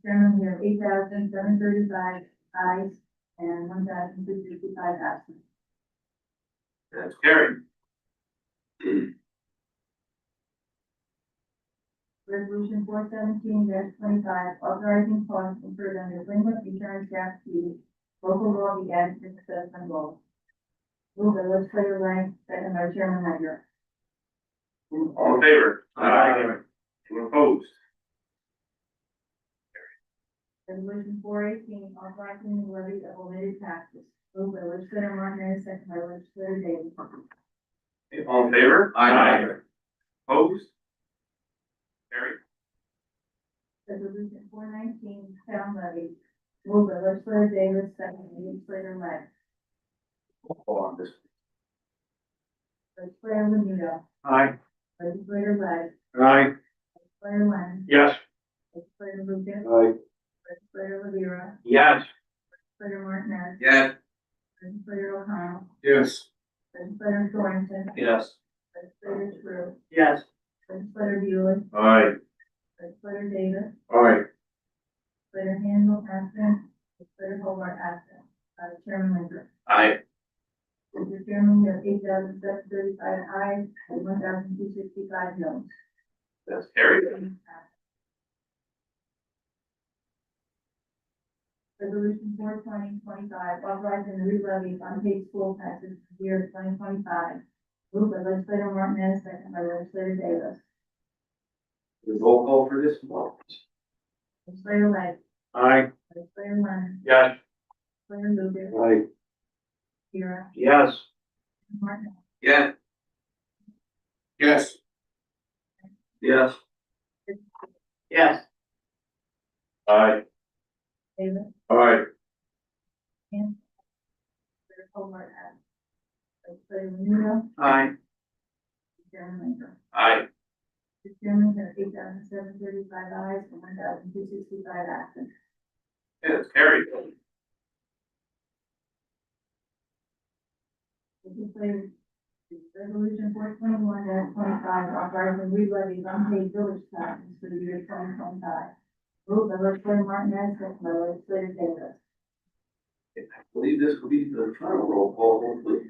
Chairman, we have 8,735 ayes and 1,265 absent. That's carried. Resolution 417-25, authorizing costs incurred under delinquent insurance gap fees, local law be added to success and law. Move by legislator Lang, second by Chairman Linder. All in favor? Aye. Anyone opposed? Resolution 418, authorizing the levy of omitted taxes. Move by legislator Martinez, second by legislator Davis. All in favor? Aye. Opposed? Carried. Resolution 419, town levy. Move by legislator Davis, second by legislator Lang. Hold on this. Legislator Lewis. Aye. Legislator Lang. Aye. Legislator Lang. Yes. Legislator Lucas. Aye. Legislator Rivera. Yes. Legislator Martinez. Yes. Legislator O'Connell. Yes. Legislator Thornton. Yes. Legislator Tru. Yes. Legislator Bueller. Aye. Legislator Davis. Aye. Legislator Handle, absent. Legislator Hobart, absent. Chairman Linder. Aye. Mr. Chairman, we have 8,735 ayes and 1,265 noes. That's carried. Resolution 420-25, authorizing the re-levy of unpaid school taxes for the year 2025. Moved by legislator Martinez, second by legislator Davis. The roll call for this one. Legislator Lang. Aye. Legislator Lennon. Yes. Legislator Lucas. Aye. Rivera. Yes. Martinez. Yes. Yes. Yes. Yes. Aye. Davis. Aye. And Legislator Hobart, absent. Legislator Lewis. Aye. Chairman Linder. Aye. Mr. Chairman, we have 8,735 ayes and 1,265 absent. That's carried. Legislative Resolution 421-25, authorizing re-levy of unpaid village taxes for the year 2025. Moved by legislator Martinez, second by legislator Davis. I believe this will be the final roll call, hopefully.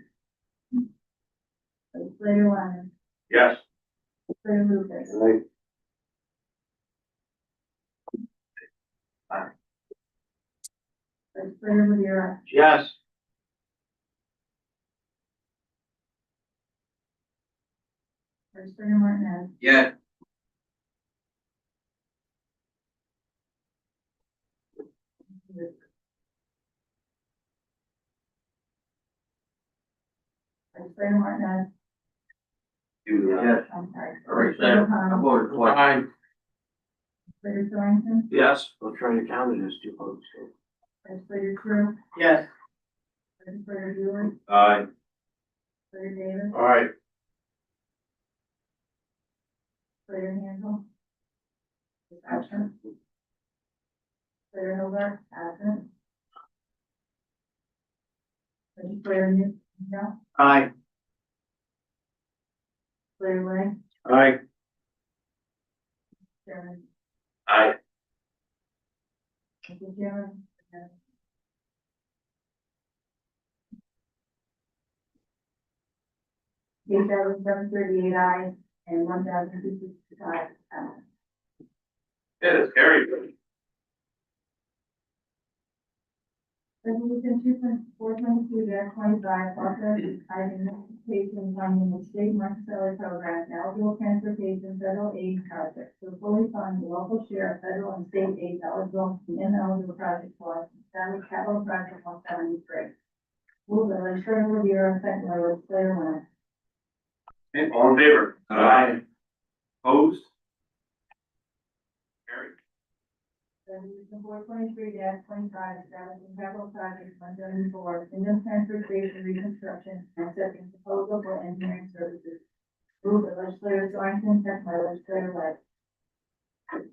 Legislator Lennon. Yes. Legislator Lucas. Aye. Legislator Rivera. Yes. Legislator Martinez. Yes. Legislator Martinez. Yes. I'm sorry. All right, Legislator O'Connell. voted twice. Aye. Legislator Thornton. Yes. We'll try to count it as two votes. Legislator Tru. Yes. Legislator Bueller. Aye. Legislator Davis. Aye. Legislator Handle. Absent. Legislator Hobart, absent. Legislator Newt. Aye. Legislator Lang. Aye. Chairman. Aye. Mr. Chairman. 8,738 ayes and 1,265 absent. That's carried. Resolution 422-25, authorizing notification funding the state Marcellus program, and eligible transportation federal aid projects to fully fund the local share of federal and state aid eligible and ineligible project costs, established capital project 173. Move by legislator Rivera, second by legislator Lennon. Okay, all in favor? Aye. Opposed? Carried. Resolution 423-25, establishing capital project 174, single transfer station reconstruction and accepting proposal for engineering services. Move by legislator Thornton, second by legislator Webb.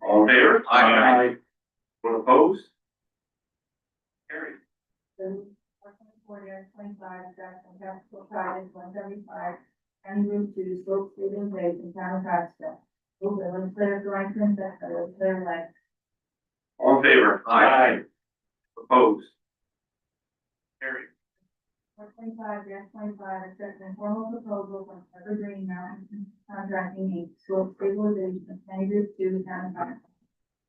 All in favor? Aye. Anyone opposed? Carried. Resolution 424-25, establishing capital project 175, County Route 2, slope stabilization, town of Hartsville. Move by legislator Thornton, second by legislator Webb. All in favor? Aye. Opposed? Carried. 425-25, accept an informal proposal from Evergreen Mountain Contracting Inc. Slope stabilization of County Route 2, Town of Hudson.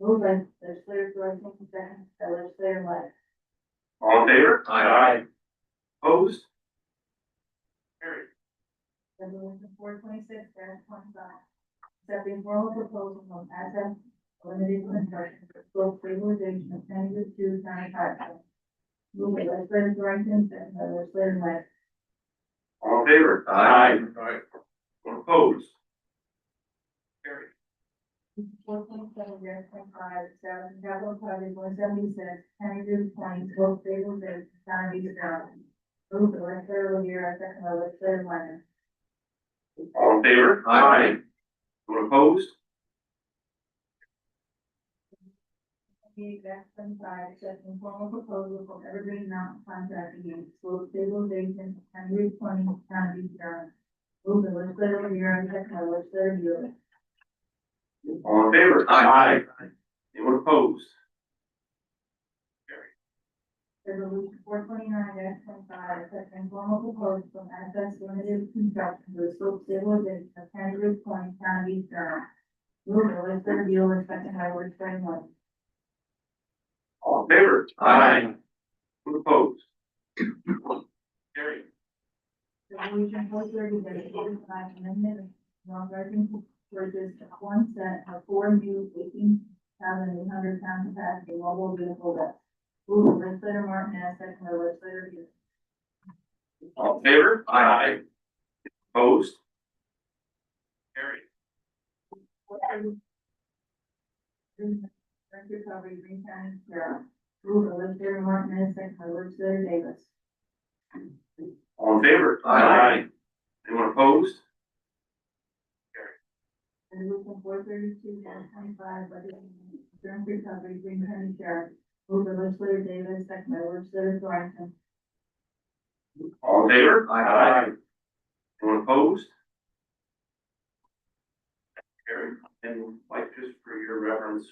Moved by legislator Thorson, second by legislator Wright. All in favor? Aye. Opposed? Carried. Resolution 426-25, accept the informal proposal from Asset Limited Construction for slope stabilization of County Route 2, Town of Hudson. Moved by legislator Thorson, second by legislator Wright. All in favor? Aye. All opposed? Carried. 427-25, establishing capital project 176, County Route 20, slope stabilization, Town of East Carolina. Moved by legislator Rivera, second by legislator Lennon. All in favor? Aye. All opposed? 28-25, accepting formal proposal from Evergreen Mountain Contracting Inc. Slope stabilization, County Route 20, Town of East Carolina. Moved by legislator Rivera, second by legislator Bueller. All in favor? Aye. Anyone opposed? Resolution 429-25, accepting formal proposal from Assets Limited Construction for the slope stabilization of County Route 20, Town of East Carolina. Moved by legislator Bueller, second by legislator Lennon. All in favor? Aye. Anyone opposed? Carried. Resolution 430-45, amendment of authorizing purchase of one set of 4 new 18,800 pound capacity mobile vehicle vests. Moved by legislator Martinez, second by legislator Bueller. All in favor? Aye. Opposed? Carried. Recovery, Green County Sheriff. Moved by legislator Martinez, second by legislator Davis. All in favor? Aye. Anyone opposed? Resolution 432-25, budget insurance recovery, Green County Sheriff. Moved by legislator Davis, second by legislator Thornton. All in favor? Aye. Anyone opposed? Carried. And like, just for your reference,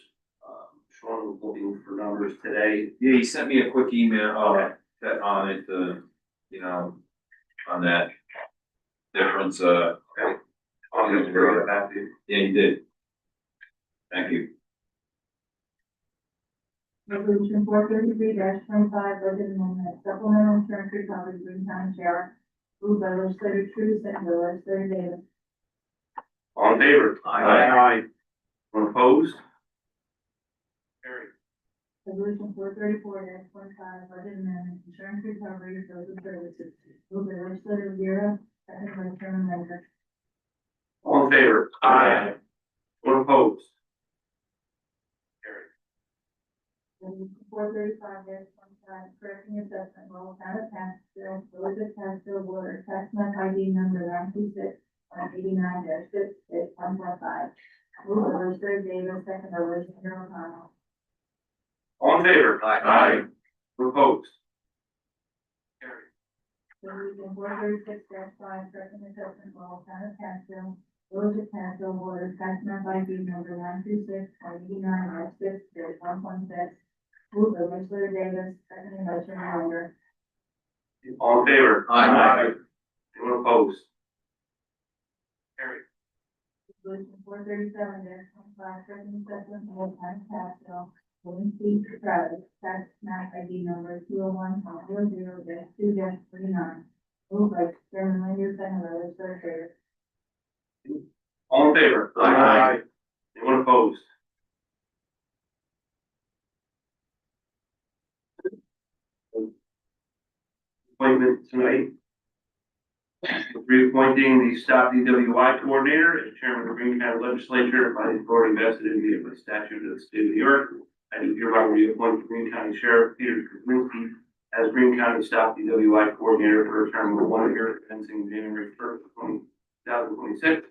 Sean was looking for numbers today. Yeah, he sent me a quick email, that on it, you know, on that difference, I'm going to bring it back to you. yeah, he did. Thank you. Resolution 433-25, budget amendment, supplemental insurance recovery, Green County Sheriff. Moved by legislator Trude, second by legislator Davis. All in favor? Aye. Anyone opposed? Carried. Resolution 434-25, budget amendment, insurance recovery, social services. Moved by legislator Rivera, second by Chairman Linder. All in favor? Aye. Anyone opposed? Carried. Resolution 435-25, correcting assessment roll, town of Passville, village of Passville, water, tax map ID number 926-189-6-145. Moved by legislator Davis, second by legislator O'Connell. All in favor? Aye. Anyone opposed? Carried. Resolution 436-5, correcting assessment roll, town of Passville, village of Passville, water, tax map ID number 926-189-6-116. Moved by legislator Davis, second by Chairman Linder. All in favor? Aye. Anyone opposed? Carried. Resolution 437-25, correcting assessment roll, town of Passville, William C. Travis, tax map ID number 201-00-2-39. Moved by Chairman Linder, second by legislator Davis. All in favor? Aye. Anyone opposed? Appointment tonight. Reappointing the Stop DWI Coordinator as Chairman of the Green County Legislature by the authority vested in me by statute of the state of New York. I do hereby reappoint the Green County Sheriff Peter Kuzminski as Green County Stop DWI Coordinator for a term of 1 year commencing January 1st, 2026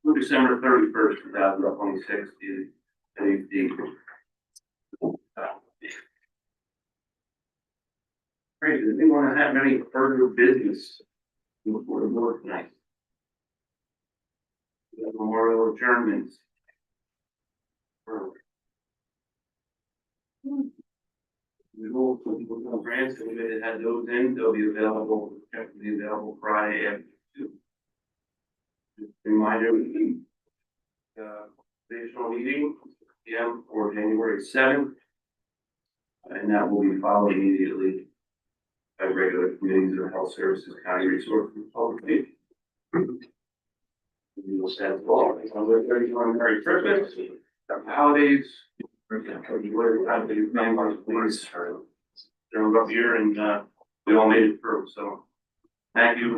through December 31st, 2026. Great, does anyone have any further business before the board tonight? We have memorial adjournments. We will, grants, anybody that had those in, they'll be available, Friday after 2. Just a reminder, additional meeting, PM for January 7th. And that will be followed immediately by regular committees of health services, county resources, and public safety. We will stand for everyone, Merry Christmas, Happy Holidays. Please, during rough year, and we all made it through, so thank you,